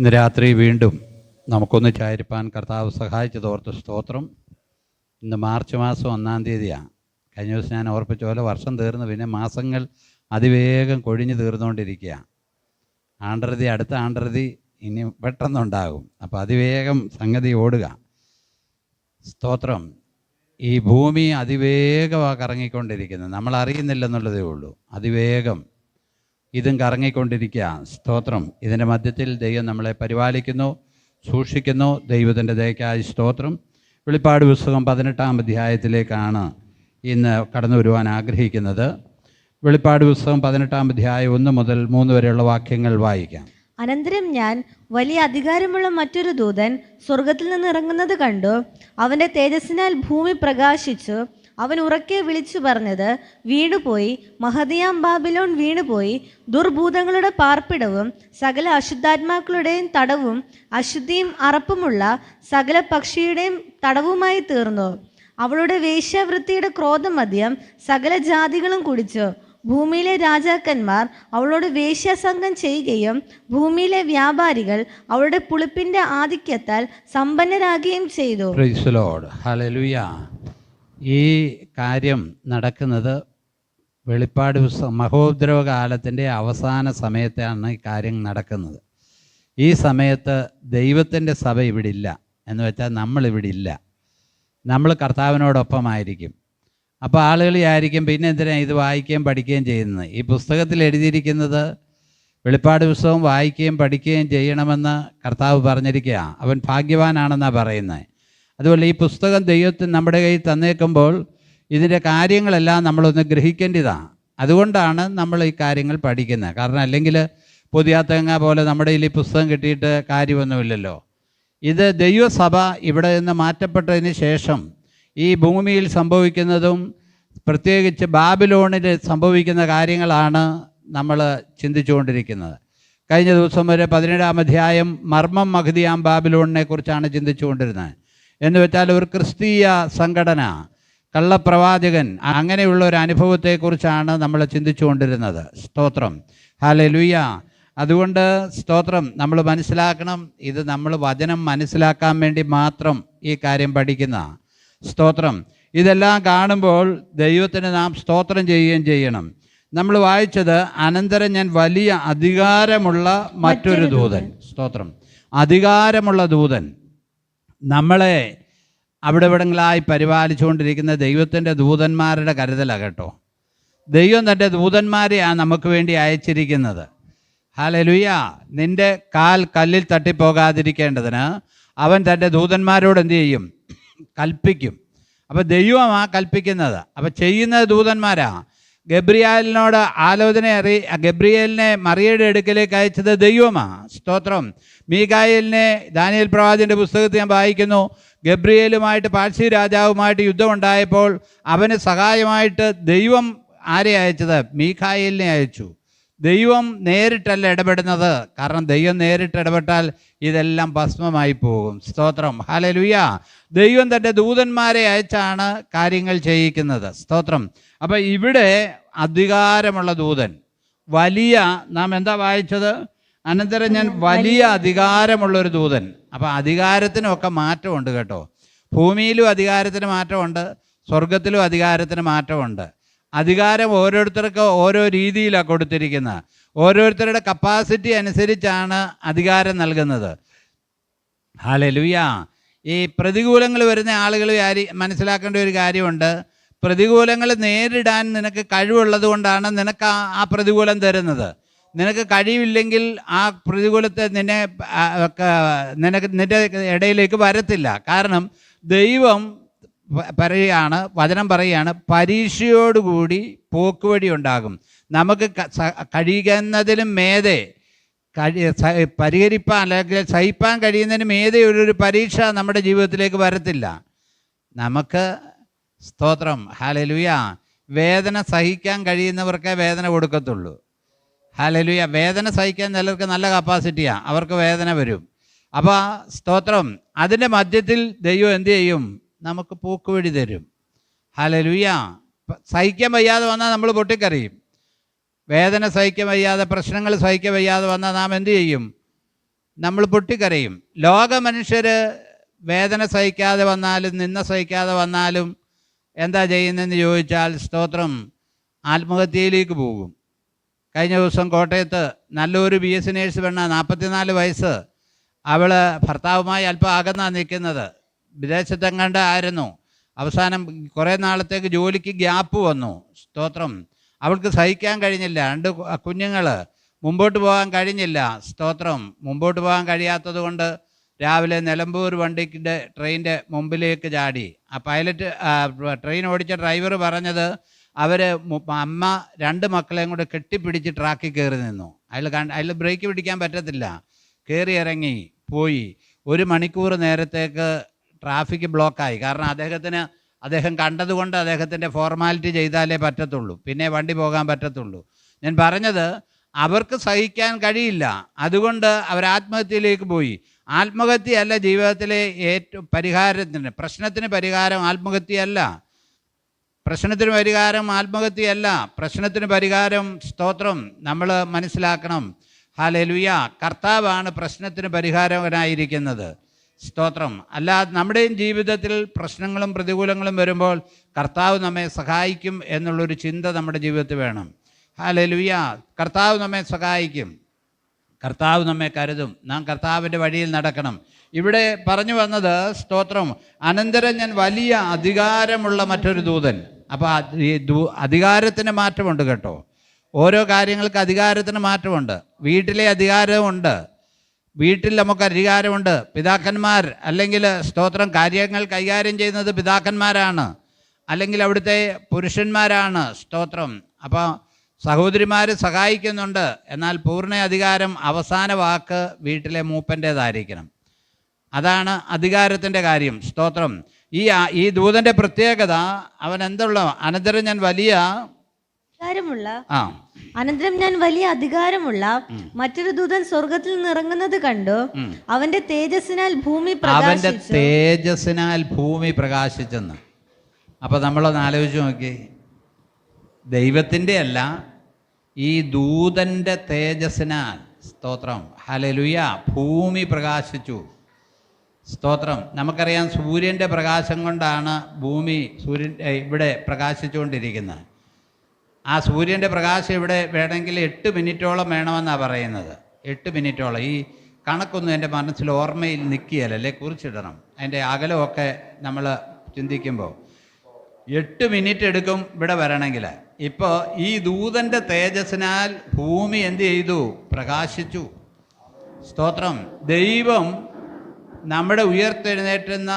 ഇന്ന് രാത്രി വീണ്ടും നമുക്കൊന്ന് ചായിരിപ്പാൻ കർത്താവ് സഹായിച്ചതോർത്ത് സ്തോത്രം. ഇന്ന് മാർച്ച് മാസം 1-ാം തീയതിയാണ്. കഴിഞ്ഞ ദിവസം ഞാൻ ഓർപ്പിച്ച പോലെ വർഷം തീർന്നു, പിന്നെ മാസങ്ങൾ അതിവേഗം കൊഴിഞ്ഞു തീർന്നുകൊണ്ടിരിക്കുക. ആണ്ടറുതി, അടുത്ത ആണ്ടറുതി ഇനി പെട്ടെന്നുണ്ടാകും. അപ്പോൾ അതിവേഗം സംഗതി ഓടുക. സ്തോത്രം. ഈ ഭൂമി അതിവേഗമാണ് കറങ്ങിക്കൊണ്ടിരിക്കുന്നത്, നമ്മൾ അറിയുന്നില്ലെന്നുള്ളതേ ഉള്ളൂ. അതിവേഗം ഇതും കറങ്ങിക്കൊണ്ടിരിക്കുക. സ്തോത്രം. ഇതിൻ്റെ മധ്യത്തിൽ ദൈവം നമ്മളെ പരിപാലിക്കുന്നു, സൂക്ഷിക്കുന്നു. ദൈവത്തിൻ്റെ ദയക്കായി സ്തോത്രം. വെളിപ്പാട് പുസ്തകം 18-ാം അധ്യായത്തിലേക്കാണ് ഇന്ന് കടന്നു വരുവാൻ ആഗ്രഹിക്കുന്നത്. വെളിപ്പാട് പുസ്തകം 18-ാം അധ്യായം 1 മുതൽ 3 വരെയുള്ള വാക്യങ്ങൾ വായിക്കാം. അനന്തരം ഞാൻ വലിയ അധികാരമുള്ള മറ്റൊരു ദൂതൻ സ്വർഗത്തിൽ നിന്ന് ഇറങ്ങുന്നത് കണ്ടു. അവന്റെ തേജസ്സിനാൽ ഭൂമി പ്രകാശിച്ചു. അവൻ ഉറക്കെ വിളിച്ചു പറഞ്ഞത്, വീണുപോയി, മഹതിയാം ബാബിലോൺ വീണുപോയി, ദുർഭൂതങ്ങളുടെ പാർപ്പിടവും സകല അശുദ്ധാത്മാക്കളുടെയും തടവും അശുദ്ധിയും അറപ്പുമുള്ള സകല പക്ഷിയുടെയും തടവുമായി തീർന്നു. അവളുടെ വേശ്യാവൃത്തിയുടെ ക്രോധമദ്യം സകല ജാതികളും കുടിച്ചു. ഭൂമിയിലെ രാജാക്കന്മാർ അവളോട് വേശ്യാസംഗം ചെയ്യുകയും ഭൂമിയിലെ വ്യാപാരികൾ അവളുടെ പുളിപ്പിന്റെ ആധിക്യത്താൽ സമ്പന്നരാകുകയും ചെയ്തു. Price the Lord. ഹല്ലേലൂയ. ഈ കാര്യം നടക്കുന്നത് വെളിപ്പാട് പുസ്തകം മഹോദ്രവകാലത്തിൻ്റെ അവസാന സമയത്താണ് ഈ കാര്യം നടക്കുന്നത്. ഈ സമയത്ത് ദൈവത്തിൻ്റെ സഭ ഇവിടെ ഇല്ല. എന്ന് വെച്ചാൽ നമ്മളിവിടെ ഇല്ല, നമ്മൾ കർത്താവിനോടൊപ്പമായിരിക്കും. അപ്പോൾ ആളുകൾ വിചാരിക്കും, പിന്നെ എന്തിനാണ് ഇത് വായിക്കുകയും പഠിക്കുകയും ചെയ്യുന്നത്? ഈ പുസ്തകത്തിൽ എഴുതിയിരിക്കുന്നത് വെളിപ്പാട് പുസ്തകം വായിക്കുകയും പഠിക്കുകയും ചെയ്യണമെന്ന് കർത്താവ് പറഞ്ഞിരിക്കുക. അവൻ ഭാഗ്യവാനാണെന്നാണ് പറയുന്നത്. അതുപോലെ ഈ പുസ്തകം ദൈവത്തിന് നമ്മുടെ കയ്യിൽ തന്നേക്കുമ്പോൾ ഇതിൻ്റെ കാര്യങ്ങളെല്ലാം നമ്മളൊന്ന് ഗ്രഹിക്കേണ്ടതാണ്. അതുകൊണ്ടാണ് നമ്മൾ ഈ കാര്യങ്ങൾ പഠിക്കുന്നത്. കാരണം അല്ലെങ്കിൽ പുതിയാത്തങ്ങ പോലെ നമ്മുടെ ഈ പുസ്തകം കിട്ടിയിട്ട് കാര്യമൊന്നുമില്ലല്ലോ. ഇത് ദൈവസഭ ഇവിടെ നിന്ന് മാറ്റപ്പെട്ടതിന് ശേഷം ഈ ഭൂമിയിൽ സംഭവിക്കുന്നതും പ്രത്യേകിച്ച് ബാബിലോണിൽ സംഭവിക്കുന്ന കാര്യങ്ങളാണ് നമ്മൾ ചിന്തിച്ചുകൊണ്ടിരിക്കുന്നത്. കഴിഞ്ഞ ദിവസം വരെ 17-ാം അധ്യായം മർമ്മം മഹതിയാം ബാബിലോണിനെ കുറിച്ചാണ് ചിന്തിച്ചുകൊണ്ടിരുന്നത്. എന്ന് വെച്ചാൽ ഒരു ക്രിസ്തീയ സംഘടന, കള്ളപ്രവാചകൻ, അങ്ങനെയുള്ള ഒരു അനുഭവത്തെക്കുറിച്ചാണ് നമ്മൾ ചിന്തിച്ചുകൊണ്ടിരുന്നത്. സ്തോത്രം. ഹല്ലേലൂയ. അതുകൊണ്ട് സ്തോത്രം, നമ്മൾ മനസ്സിലാക്കണം, ഇത് നമ്മൾ വചനം മനസ്സിലാക്കാൻ വേണ്ടി മാത്രം ഈ കാര്യം പഠിക്കുന്ന. സ്തോത്രം. ഇതെല്ലാം കാണുമ്പോൾ ദൈവത്തിന് നാം സ്തോത്രം ചെയ്യുകയും ചെയ്യണം. നമ്മൾ വായിച്ചത്, അനന്തരം ഞാൻ വലിയ അധികാരമുള്ള മറ്റൊരു ദൂതൻ. സ്തോത്രം. അധികാരമുള്ള ദൂതൻ. നമ്മളെ അവിടെ ഇവിടങ്ങളായി പരിപാലിച്ചുകൊണ്ടിരിക്കുന്ന ദൈവത്തിൻ്റെ ദൂതന്മാരുടെ കരുതലാണ് കേട്ടോ. ദൈവം തൻ്റെ ദൂതന്മാരെയാണ് നമുക്ക് വേണ്ടി അയച്ചിരിക്കുന്നത്. ഹല്ലേലൂയ. നിൻ്റെ കാൽ കല്ലിൽ തട്ടിപ്പോകാതിരിക്കേണ്ടതിന് അവൻ തൻ്റെ ദൂതന്മാരോട് എന്തു ചെയ്യും? കൽപ്പിക്കും. അപ്പോൾ ദൈവമാണ് കൽപ്പിക്കുന്നത്. അപ്പോൾ ചെയ്യുന്നത് ദൂതന്മാരാ. ഗബ്രിയേലിനോട് ഗബ്രിയേലിനെ മറിയയുടെ അടുക്കലേക്ക് അയച്ചത് ദൈവമാണ്. സ്തോത്രം. മീഖായേലിനെ ദാനിയേൽ പ്രവാചകന്റെ പുസ്തകത്തിൽ ഞാൻ വായിക്കുന്നു, ഗബ്രിയേലുമായിട്ട് പാഴ്സി രാജാവുമായിട്ട് യുദ്ധമുണ്ടായപ്പോൾ അവന് സഹായമായിട്ട് ദൈവം ആരെ അയച്ചത്? മീഖായേലിനെ അയച്ചു. ദൈവം നേരിട്ടല്ല ഇടപെടുന്നത്. കാരണം ദൈവം നേരിട്ട് ഇടപെട്ടാൽ ഇതെല്ലാം ഭസ്മമായി പോകും. സ്തോത്രം. ഹല്ലേലൂയ. ദൈവം തൻ്റെ ദൂതന്മാരെ അയച്ചാണ് കാര്യങ്ങൾ ചെയ്യിക്കുന്നത്. സ്തോത്രം. അപ്പം ഇവിടെ അധികാരമുള്ള ദൂതൻ, വലിയ, നാം എന്താ വായിച്ചത്? അനന്തരം ഞാൻ വലിയ അധികാരമുള്ളൊരു ദൂതൻ. അപ്പം അധികാരത്തിനൊക്കെ മാറ്റമുണ്ട് കേട്ടോ. ഭൂമിയിലും അധികാരത്തിന് മാറ്റമുണ്ട്, സ്വർഗത്തിലും അധികാരത്തിന് മാറ്റമുണ്ട്. അധികാരം ഓരോരുത്തർക്ക് ഓരോ രീതിയിലാണ് കൊടുത്തിരിക്കുന്നത്. ഓരോരുത്തരുടെ കപ്പാസിറ്റി അനുസരിച്ചാണ് അധികാരം നൽകുന്നത്. ഹല്ലേലൂയ. ഈ പ്രതികൂലങ്ങൾ വരുന്ന ആളുകൾ മനസ്സിലാക്കേണ്ട ഒരു കാര്യമുണ്ട്. പ്രതികൂലങ്ങൾ നേരിടാൻ നിനക്ക് കഴിവുള്ളത് കൊണ്ടാണ് നിനക്ക് ആ പ്രതികൂലം തരുന്നത്. നിനക്ക് കഴിവില്ലെങ്കിൽ ആ പ്രതികൂലത്തെ നിന്റെ ഇടയിലേക്ക് വരത്തില്ല. കാരണം ദൈവം പറയുകയാണ്, വചനം പറയുകയാണ്, പരീക്ഷയോടുകൂടി പോക്കുവഴി ഉണ്ടാകും. നമുക്ക് കഴിയുന്നതിലും മേതെ പരിഹരിപ്പാൻ അല്ലെങ്കിൽ സഹിപ്പാൻ കഴിയുന്നതിന് മേതെ ഒരു പരീക്ഷ നമ്മുടെ ജീവിതത്തിലേക്ക് വരത്തില്ല. നമുക്ക് സ്തോത്രം. ഹല്ലേലൂയ. വേദന സഹിക്കാൻ കഴിയുന്നവർക്കേ വേദന കൊടുക്കത്തുള്ളൂ. ഹല്ലേലൂയ. വേദന സഹിക്കാൻ ചിലർക്ക് നല്ല കപ്പാസിറ്റിയാണ്, അവർക്ക് വേദന വരും. അപ്പോൾ സ്തോത്രം, അതിൻ്റെ മധ്യത്തിൽ ദൈവം എന്തു ചെയ്യും? നമുക്ക് പോക്കുവഴി തരും. ഹല്ലേലൂയ. സഹിക്കാൻ വയ്യാതെ വന്നാൽ നമ്മൾ പൊട്ടിക്കറിയും. വേദന സഹിക്കാൻ വയ്യാതെ, പ്രശ്നങ്ങൾ സഹിക്കാൻ വയ്യാതെ വന്നാൽ നാം എന്തു ചെയ്യും? നമ്മൾ പൊട്ടിക്കരയും. ലോക മനുഷ്യർ വേദന സഹിക്കാതെ വന്നാലും നിന്ന സഹിക്കാതെ വന്നാലും എന്താ ചെയ്യുന്നതെന്ന് ചോദിച്ചാൽ സ്തോത്രം, ആത്മഹത്യയിലേക്ക് പോകും. കഴിഞ്ഞ ദിവസം കോട്ടയത്ത് നല്ലൊരു BSc നേഴ്സ് പെണ്ണ, 44 വയസ്സ്, അവൾ ഭർത്താവുമായി അല്പം അകന്നാണ് നിൽക്കുന്നത്. വിദേശത്തെങ്ങാണ്ട് ആയിരുന്നു. അവസാനം കുറേ നാളത്തേക്ക് ജോലിക്ക് ഗ്യാപ്പ് വന്നു. സ്തോത്രം, അവൾക്ക് സഹിക്കാൻ കഴിഞ്ഞില്ല. 2 കുഞ്ഞുങ്ങൾ, മുമ്പോട്ട് പോകാൻ കഴിഞ്ഞില്ല. സ്തോത്രം, മുമ്പോട്ട് പോകാൻ കഴിയാത്തത് കൊണ്ട് രാവിലെ നിലമ്പൂർ വണ്ടിൻ്റെ ട്രെയിനിൻ്റെ മുമ്പിലേക്ക് ചാടി. ആ പൈലറ്റ്, ട്രെയിൻ ഓടിച്ച ഡ്രൈവർ പറഞ്ഞത് അവർ അമ്മ 2 മക്കളെയും കൂടെ കെട്ടിപ്പിടിച്ച് ട്രാക്കിൽ കയറി നിന്നു. അതിൽ ബ്രേക്ക് പിടിക്കാൻ പറ്റത്തില്ല. കയറി ഇറങ്ങി പോയി. 1 മണിക്കൂർ നേരത്തേക്ക് ട്രാഫിക് ബ്ലോക്കായി. കാരണം അദ്ദേഹം കണ്ടതുകൊണ്ട് അദ്ദേഹത്തിൻ്റെ ഫോർമാലിറ്റി ചെയ്താലേ പറ്റത്തുള്ളൂ, പിന്നെ വണ്ടി പോകാൻ പറ്റത്തുള്ളൂ. ഞാൻ പറഞ്ഞത്, അവർക്ക് സഹിക്കാൻ കഴിയില്ല, അതുകൊണ്ട് അവർ ആത്മഹത്യയിലേക്ക് പോയി. ആത്മഹത്യയല്ല ജീവിതത്തിലെ ഏറ്റവും പ്രശ്നത്തിന് പരിഹാരം ആത്മഹത്യയല്ല. പ്രശ്നത്തിന് പരിഹാരം ആത്മഹത്യയല്ല. പ്രശ്നത്തിന് പരിഹാരം, സ്തോത്രം, നമ്മൾ മനസ്സിലാക്കണം. ഹല്ലേലൂയ, കർത്താവാണ് പ്രശ്നത്തിന് പരിഹാരകനായിരിക്കുന്നത്. സ്തോത്രം. അല്ലാതെ നമ്മുടെയും ജീവിതത്തിൽ പ്രശ്നങ്ങളും പ്രതികൂലങ്ങളും വരുമ്പോൾ കർത്താവ് നമ്മെ സഹായിക്കും എന്നുള്ളൊരു ചിന്ത നമ്മുടെ ജീവിതത്തിൽ വേണം. ഹല്ലേലൂയ, കർത്താവ് നമ്മെ സഹായിക്കും, കർത്താവ് നമ്മെ കരുതും. നാം കർത്താവിൻ്റെ വഴിയിൽ നടക്കണം. ഇവിടെ പറഞ്ഞു വന്നത്, സ്തോത്രം, അനന്തരം ഞാൻ വലിയ അധികാരമുള്ള മറ്റൊരു ദൂതൻ. അപ്പോൾ ഈ അധികാരത്തിന് മാറ്റമുണ്ട് കേട്ടോ. ഓരോ കാര്യങ്ങൾക്ക് അധികാരത്തിന് മാറ്റമുണ്ട്. വീട്ടിലെ അധികാരമുണ്ട്, വീട്ടിൽ നമുക്ക് അധികാരമുണ്ട്. പിതാക്കന്മാർ, അല്ലെങ്കിൽ സ്തോത്രം, കാര്യങ്ങൾ കൈകാര്യം ചെയ്യുന്നത് പിതാക്കന്മാരാണ്, അല്ലെങ്കിൽ അവിടുത്തെ പുരുഷന്മാരാണ്. സ്തോത്രം. അപ്പോൾ സഹോദരിമാർ സഹായിക്കുന്നുണ്ട്, എന്നാൽ പൂർണ്ണ അധികാരം, അവസാന വാക്ക് വീട്ടിലെ മൂപ്പൻ്റേതായിരിക്കണം. അതാണ് അധികാരത്തിൻ്റെ കാര്യം. സ്തോത്രം. ഈ ദൂതൻ്റെ പ്രത്യേകത, അവൻ എന്തുള്ള, അനന്തരം ഞാൻ വലിയ അധികാരമുള്ള മറ്റൊരു ദൂതൻ സ്വർഗത്തിൽ നിന്ന് ഇറങ്ങുന്നത് കണ്ടു. അവന്റെ തേജസ്സിനാൽ ഭൂമി പ്രകാശിച്ചെന്ന്. അപ്പൊ നമ്മളൊന്ന് ആലോചിച്ച് നോക്കി, ദൈവത്തിൻ്റെ അല്ല, ഈ ദൂതൻ്റെ തേജസ്സിനാൽ, സ്തോത്രം, ഹല്ലേലൂയ, ഭൂമി പ്രകാശിച്ചു. സ്തോത്രം. നമുക്കറിയാം, സൂര്യൻ്റെ പ്രകാശം കൊണ്ടാണ് ഭൂമി ഇവിടെ പ്രകാശിച്ചുകൊണ്ടിരിക്കുന്നത്. ആ സൂര്യൻ്റെ പ്രകാശം ഇവിടെ വേണമെങ്കിൽ 8 മിനിറ്റോളം വേണമെന്നാണ് പറയുന്നത്. 8 മിനിറ്റോളം. ഈ കണക്കൊന്നും എൻ്റെ മനസ്സിൽ ഓർമ്മയിൽ നിൽക്കുകയല്ലേ, കുറിച്ചിടണം. അതിൻ്റെ അകലമൊക്കെ നമ്മൾ ചിന്തിക്കുമ്പോൾ 8 മിനിറ്റ് എടുക്കും ഇവിടെ വരണമെങ്കിൽ. ഇപ്പോൾ ഈ ദൂതൻ്റെ തേജസ്സിനാൽ ഭൂമി എന്ത് ചെയ്തു? പ്രകാശിച്ചു. സ്തോത്രം. ദൈവം നമ്മുടെ ഉയർത്തെഴുന്നേറ്റുന്ന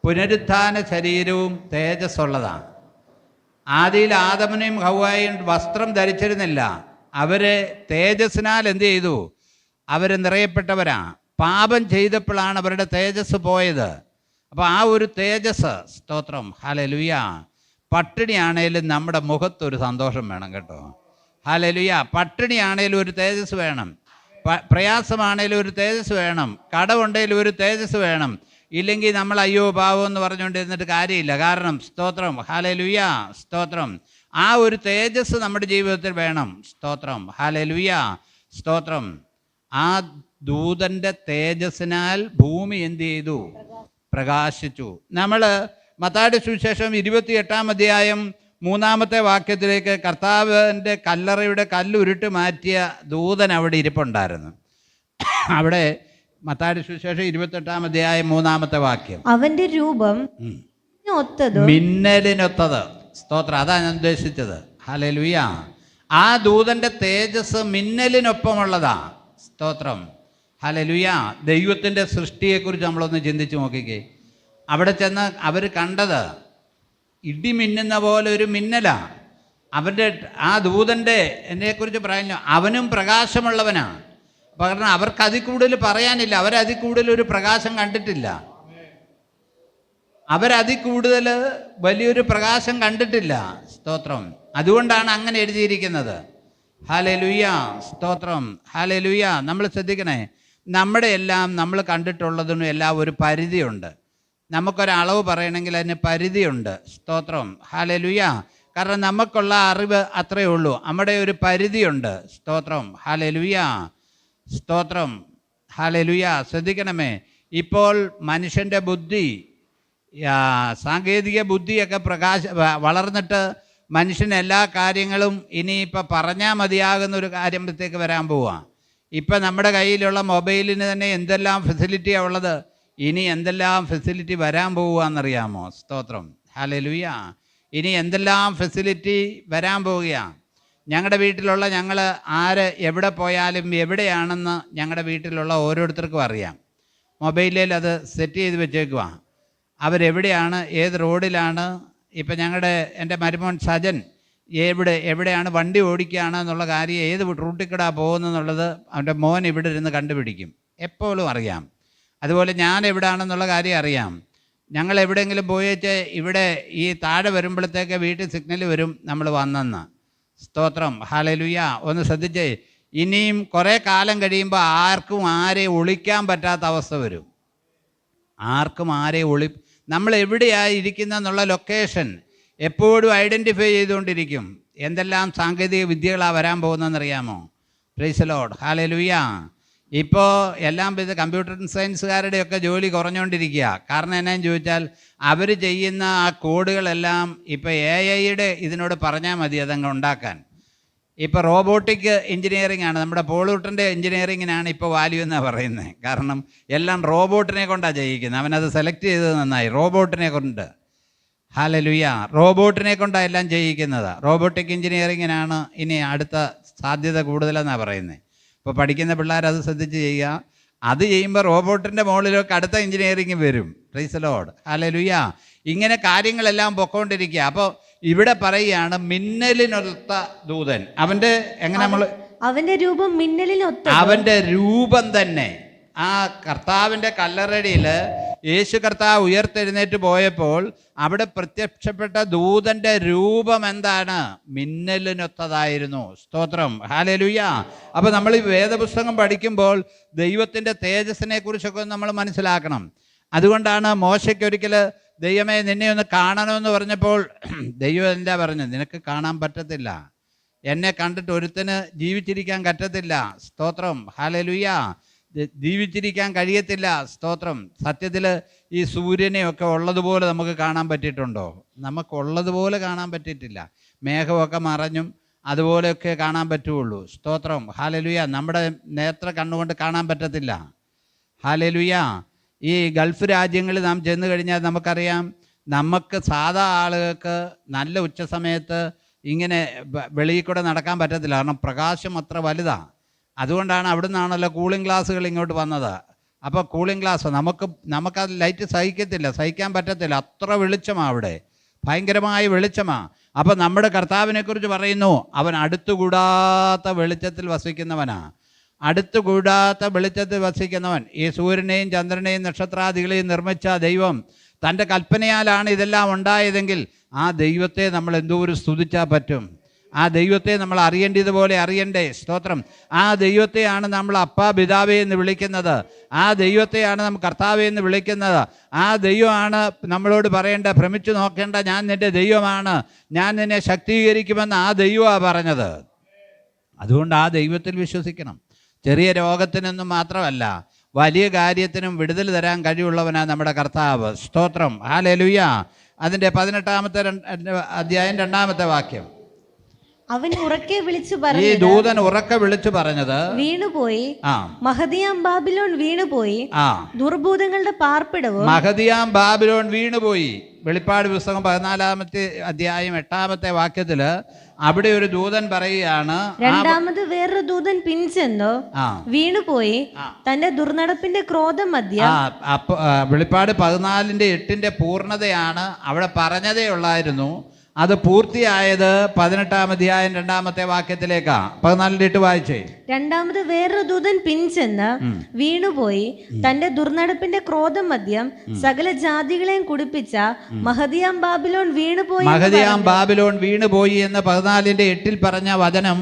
പുനരുത്ഥാന ശരീരവും തേജസ്സുള്ളതാണ്. ആദിയിൽ ആദമിനെയും ഹവ്വായും വസ്ത്രം ധരിച്ചിരുന്നില്ല. അവരെ തേജസ്സിനാൽ എന്ത് ചെയ്തു? അവർ നിറയപ്പെട്ടവരാണ്. പാപം ചെയ്തപ്പോഴാണ് അവരുടെ തേജസ് പോയത്. അപ്പോൾ ആ ഒരു തേജസ്, സ്തോത്രം, ഹല്ലേലൂയ. പട്ടിണിയാണേലും നമ്മുടെ മുഖത്തൊരു സന്തോഷം വേണം കേട്ടോ. ഹല്ലേലൂയ. പട്ടിണിയാണേലും ഒരു തേജസ് വേണം, പ്രയാസമാണേലും ഒരു തേജസ് വേണം, കടമുണ്ടെങ്കിലും ഒരു തേജസ് വേണം. ഇല്ലെങ്കിൽ നമ്മൾ അയ്യോ പാവം എന്ന് പറഞ്ഞുകൊണ്ടിരുന്നിട്ട് കാര്യമില്ല. കാരണം സ്തോത്രം, ഹല്ലേലൂയ, സ്തോത്രം, ആ ഒരു തേജസ് നമ്മുടെ ജീവിതത്തിൽ വേണം. സ്തോത്രം, ഹല്ലേലൂയ, സ്തോത്രം. ആ ദൂതൻ്റെ തേജസ്സിനാൽ ഭൂമി എന്ത് ചെയ്തു? പ്രകാശിച്ചു. നമ്മൾ മത്തായിയുടെ സുവിശേഷം 28-ാം അധ്യായം 3-ാമത്തെ വാക്യത്തിലേക്ക്, കർത്താവിൻ്റെ കല്ലറയുടെ കല്ലുരുട്ട് മാറ്റിയ ദൂതൻ അവിടെ ഇരിപ്പുണ്ടായിരുന്നു. അവിടെ മത്തായിയുടെ സുവിശേഷം 28-ാം അധ്യായം 3-ാമത്തെ വാക്യം, അവന്റെ രൂപം മിന്നലിനൊത്തത്. സ്തോത്രം. അതാണ് ഞാൻ ഉദ്ദേശിച്ചത്. ഹല്ലേലൂയ. ആ ദൂതൻ്റെ തേജസ് മിന്നലിനൊപ്പമുള്ളതാ. സ്തോത്രം, ഹല്ലേലൂയ. ദൈവത്തിൻ്റെ സൃഷ്ടിയെക്കുറിച്ച് നമ്മളൊന്ന് ചിന്തിച്ച് നോക്കിക്കേ. അവിടെ ചെന്ന് അവർ കണ്ടത് ഇടിമിന്നുന്ന പോലെ ഒരു മിന്നലാണ്. അവൻ്റെ ആ ദൂതൻ്റെ എന്നെക്കുറിച്ച് പറയുന്നു, അവനും പ്രകാശമുള്ളവനാണ്. കാരണം അവർക്ക് അതിൽ കൂടുതൽ പറയാനില്ല. അവരതിൽ കൂടുതൽ ഒരു പ്രകാശം കണ്ടിട്ടില്ല. അവരതിൽ കൂടുതൽ വലിയൊരു പ്രകാശം കണ്ടിട്ടില്ല. സ്തോത്രം. അതുകൊണ്ടാണ് അങ്ങനെ എഴുതിയിരിക്കുന്നത്. ഹല്ലേലൂയ, സ്തോത്രം, ഹല്ലേലൂയ. നമ്മൾ ശ്രദ്ധിക്കണേ, നമ്മുടെ എല്ലാം നമ്മൾ കണ്ടിട്ടുള്ളതിനും എല്ലാം ഒരു പരിധിയുണ്ട്. നമുക്കൊരളവ് പറയണമെങ്കിൽ അതിന് പരിധിയുണ്ട്. സ്തോത്രം, ഹല്ലേലൂയ. കാരണം നമുക്കുള്ള അറിവ് അത്രയേ ഉള്ളൂ. നമ്മുടെ ഒരു പരിധിയുണ്ട്. സ്തോത്രം, ഹല്ലേലൂയ, സ്തോത്രം, ഹല്ലേലൂയ. ശ്രദ്ധിക്കണമേ, ഇപ്പോൾ മനുഷ്യൻ്റെ ബുദ്ധി, സാങ്കേതിക ബുദ്ധിയൊക്കെ വളർന്നിട്ട് മനുഷ്യൻ എല്ലാ കാര്യങ്ങളും ഇനിയിപ്പോൾ പറഞ്ഞാൽ മതിയാകുന്ന ഒരു കാര്യത്തേക്ക് വരാൻ പോവുക. ഇപ്പം നമ്മുടെ കയ്യിലുള്ള മൊബൈലിന് തന്നെ എന്തെല്ലാം ഫെസിലിറ്റിയാണ് ഉള്ളത്. ഇനി എന്തെല്ലാം ഫെസിലിറ്റി വരാൻ പോവുകയെന്നറിയാമോ? സ്തോത്രം, ഹല്ലേലൂയ. ഇനി എന്തെല്ലാം ഫെസിലിറ്റി വരാൻ പോവുകയാണ്. ഞങ്ങളുടെ വീട്ടിലുള്ള ഞങ്ങൾ എവിടെ പോയാലും എവിടെയാണെന്ന് ഞങ്ങളുടെ വീട്ടിലുള്ള ഓരോരുത്തർക്കും അറിയാം. മൊബൈലിൽ അത് സെറ്റ് ചെയ്ത് വെച്ചേക്കുക. അവരെവിടെയാണ്, ഏത് റോഡിലാണ്. ഇപ്പം എൻ്റെ മരുമോൻ സജൻ എവിടെയാണ് വണ്ടി ഓടിക്കുകയാണ് എന്നുള്ള കാര്യം, ഏത് റൂട്ടിൽ കൂടെ പോകുന്നതെന്നുള്ളത് അവൻ്റെ മോൻ ഇവിടെ ഇരുന്ന് കണ്ടുപിടിക്കും. എപ്പോഴും അറിയാം. അതുപോലെ ഞാൻ എവിടെയാണെന്നുള്ള കാര്യം അറിയാം. ഞങ്ങൾ എവിടെയെങ്കിലും പോയേച്ച് ഇവിടെ ഈ താഴെ വരുമ്പോഴത്തേക്ക് വീട്ടിൽ സിഗ്നൽ വരും നമ്മൾ വന്നെന്ന്. സ്തോത്രം, ഹല്ലേലൂയ. ഒന്ന് ശ്രദ്ധിച്ചേ, ഇനിയും കുറേ കാലം കഴിയുമ്പോൾ ആർക്കും ആരെയും ഒളിക്കാൻ പറ്റാത്ത അവസ്ഥ വരും. ആർക്കും ആരെയും നമ്മൾ എവിടെയാണ് ഇരിക്കുന്നതെന്നുള്ള ലൊക്കേഷൻ എപ്പോഴും ഐഡൻറ്റിഫൈ ചെയ്തുകൊണ്ടിരിക്കും. എന്തെല്ലാം സാങ്കേതിക വിദ്യകളാണ് വരാൻ പോകുന്നതെന്നറിയാമോ? Praise the Lord, hallelujah. ഇപ്പോൾ എല്ലാം കമ്പ്യൂട്ടർ സയൻസുകാരുടെയൊക്കെ ജോലി കുറഞ്ഞുകൊണ്ടിരിക്കുക. കാരണം എന്നാന്ന് ചോദിച്ചാൽ അവർ ചെയ്യുന്ന ആ കോഡുകളെല്ലാം ഇപ്പോൾ AI ഇതിനോട് പറഞ്ഞാൽ മതി അതങ്ങ് ഉണ്ടാക്കാൻ. ഇപ്പോൾ റോബോട്ടിക് എഞ്ചിനീയറിംഗ് ആണ്, നമ്മുടെ പോളൂട്ടൻ്റെ എഞ്ചിനീയറിങ്ങിനാണ് ഇപ്പോൾ വാല്യൂ എന്നാണ് പറയുന്നത്. കാരണം എല്ലാം റോബോട്ടിനെ കൊണ്ടാണ് ചെയ്യിക്കുന്നത്. അവനത് സെലക്ട് ചെയ്തത് നന്നായി, റോബോട്ടിനെ കൊണ്ട്. ഹല്ലേലൂയ. റോബോട്ടിനെ കൊണ്ടാണ് എല്ലാം ചെയ്യിക്കുന്നത്. റോബോട്ടിക് എഞ്ചിനീയറിങ്ങിനാണ് ഇനി അടുത്ത സാധ്യത കൂടുതലെന്നാണ് പറയുന്നത്. ഇപ്പോൾ പഠിക്കുന്ന പിള്ളേർ അത് ശ്രദ്ധിച്ച് ചെയ്യുക. അത് ചെയ്യുമ്പോൾ റോബോട്ടിൻ്റെ മുകളിലൊക്കെ അടുത്ത എഞ്ചിനീയറിംഗ് വരും. Price the Lord, hallelujah. ഇങ്ങനെ കാര്യങ്ങളെല്ലാം പൊക്കോണ്ടിരിക്കുക. അപ്പോൾ ഇവിടെ പറയുകയാണ് മിന്നലിനൊത്ത ദൂതൻ. അവന്റെ രൂപം മിന്നലിനൊത്ത, അവന്റെ രൂപം തന്നെ. ആ കർത്താവിൻ്റെ കല്ലറടിയിൽ യേശു കർത്താവ് ഉയർത്തെഴുന്നേറ്റ് പോയപ്പോൾ അവിടെ പ്രത്യക്ഷപ്പെട്ട ദൂതൻ്റെ രൂപം എന്താണ്? മിന്നലിനൊത്തതായിരുന്നു. സ്തോത്രം, ഹല്ലേലൂയ. അപ്പോൾ നമ്മൾ ഈ വേദപുസ്തകം പഠിക്കുമ്പോൾ ദൈവത്തിൻ്റെ തേജസ്സിനെ കുറിച്ചൊക്കെ നമ്മൾ മനസ്സിലാക്കണം. അതുകൊണ്ടാണ് മോശയ്ക്കൊരിക്കൽ ദൈവമേ നിന്നെ ഒന്ന് കാണണമെന്ന് പറഞ്ഞപ്പോൾ ദൈവം എന്താ പറഞ്ഞത്? നിനക്ക് കാണാൻ പറ്റത്തില്ല, എന്നെ കണ്ടിട്ട് ഒരുത്തന് ജീവിച്ചിരിക്കാൻ പറ്റത്തില്ല. സ്തോത്രം, ഹല്ലേലൂയ. ജീവിച്ചിരിക്കാൻ കഴിയത്തില്ല. സ്തോത്രം. സത്യത്തിൽ ഈ സൂര്യനെയൊക്കെ ഉള്ളതുപോലെ നമുക്ക് കാണാൻ പറ്റിയിട്ടുണ്ടോ? നമുക്കുള്ളതുപോലെ കാണാൻ പറ്റിയിട്ടില്ല. മേഘമൊക്കെ മറഞ്ഞും അതുപോലെയൊക്കെ കാണാൻ പറ്റുള്ളൂ. സ്തോത്രം, ഹല്ലേലൂയ. നമ്മുടെ നേത്ര കണ്ണുകൊണ്ട് കാണാൻ പറ്റത്തില്ല. ഹല്ലേലൂയ. ഈ ഗൾഫ് രാജ്യങ്ങളിൽ നാം ചെന്ന് കഴിഞ്ഞാൽ നമുക്കറിയാം, നമുക്ക് സാധാ ആളുകൾക്ക് നല്ല ഉച്ച സമയത്ത് ഇങ്ങനെ വെളിയിൽ കൂടെ നടക്കാൻ പറ്റത്തില്ല. കാരണം പ്രകാശം അത്ര വലുതാണ്. അതുകൊണ്ടാണ് അവിടെ നിന്നാണല്ലോ കൂളിംഗ് ഗ്ലാസ്സുകൾ ഇങ്ങോട്ട് വന്നത്. അപ്പോൾ കൂളിംഗ് ഗ്ലാസ് നമുക്കത് ലൈറ്റ് സഹിക്കാൻ പറ്റത്തില്ല. അത്ര വെളിച്ചമാണ് അവിടെ, ഭയങ്കരമായ വെളിച്ചമാണ്. അപ്പോൾ നമ്മുടെ കർത്താവിനെക്കുറിച്ച് പറയുന്നു, അവൻ അടുത്തുകൂടാത്ത വെളിച്ചത്തിൽ വസിക്കുന്നവനാണ്. അടുത്തുകൂടാത്ത വെളിച്ചത്തിൽ വസിക്കുന്നവൻ. ഈ സൂര്യനെയും ചന്ദ്രനെയും നക്ഷത്രാദികളെയും നിർമ്മിച്ച ദൈവം തൻ്റെ കൽപ്പനയാലാണ് ഇതെല്ലാം ഉണ്ടായതെങ്കിൽ ആ ദൈവത്തെ നമ്മൾ എന്തോരം സ്തുതിച്ചാൽ പറ്റും. ആ ദൈവത്തെ നമ്മൾ അറിയേണ്ടതുപോലെ അറിയണ്ടേ? സ്തോത്രം. ആ ദൈവത്തെയാണ് നമ്മൾ അപ്പാ പിതാവേ എന്ന് വിളിക്കുന്നത്. ആ ദൈവത്തെയാണ് നമ്മൾ കർത്താവേ എന്ന് വിളിക്കുന്നത്. ആ ദൈവമാണ് നമ്മളോട് പറയേണ്ട, ഭ്രമിച്ചു നോക്കേണ്ട, ഞാൻ നിൻ്റെ ദൈവമാണ്, ഞാൻ നിന്നെ ശക്തീകരിക്കുമെന്ന് ആ ദൈവമാണ് പറഞ്ഞത്. അതുകൊണ്ട് ആ ദൈവത്തിൽ വിശ്വസിക്കണം. ചെറിയ രോഗത്തിനൊന്നും മാത്രമല്ല, വലിയ കാര്യത്തിനും വിടുതൽ തരാൻ കഴിവുള്ളവനാണ് നമ്മുടെ കർത്താവ്. സ്തോത്രം, ഹല്ലേലൂയ. അതിൻ്റെ 18-ാമത്തെ അധ്യായം 2-ാമത്തെ വാക്യം. അവൻ ഉറക്കെ വിളിച്ചു ഈ പറഞ്ഞു, ദൂതൻ ഉറക്കെ വിളിച്ചു പറഞ്ഞത്, വീണുപോയി, മഹദിയാം ബാബിലോൺ വീണുപോയി, ദുർഭൂതങ്ങളുടെ പാർപ്പിടവും. മഹദിയാം ബാബിലോൺ വീണുപോയി. വെളിപ്പാട് പുസ്തകം 14-ാമത്തെ അധ്യായം 8-ാമത്തെ വാക്യത്തില് അവിടെ ഒരു ദൂതൻ പറയുകയാണ്, രണ്ടാമത് വേറൊരു ദൂതൻ പിൻചെന്നു വീണുപോയി, തന്റെ ദുർനടപ്പിന്റെ ക്രോധം മധ്യം. വെളിപ്പാട് 14:8 പൂർണ്ണതയാണ് അവിടെ പറഞ്ഞതേ ഉള്ളായിരുന്നു. അത് പൂർത്തിയായത് 18-ാം അധ്യായം 2-ാമത്തെ വാക്യത്തിലേക്കാ. 14:8 വായിച്ചേ. രണ്ടാമത് വേറൊരു ദൂതൻ പിൻചെന്ന് വീണുപോയി, തന്റെ ദുർനടപ്പിന്റെ ക്രോധം മധ്യം സകല ജാതികളെയും കുടിപ്പിച്ച മഹദിയാം ബാബിലോൺ വീണുപോയി. മഹദിയാം ബാബിലോൺ വീണുപോയി എന്ന് 14:8 പറഞ്ഞ വചനം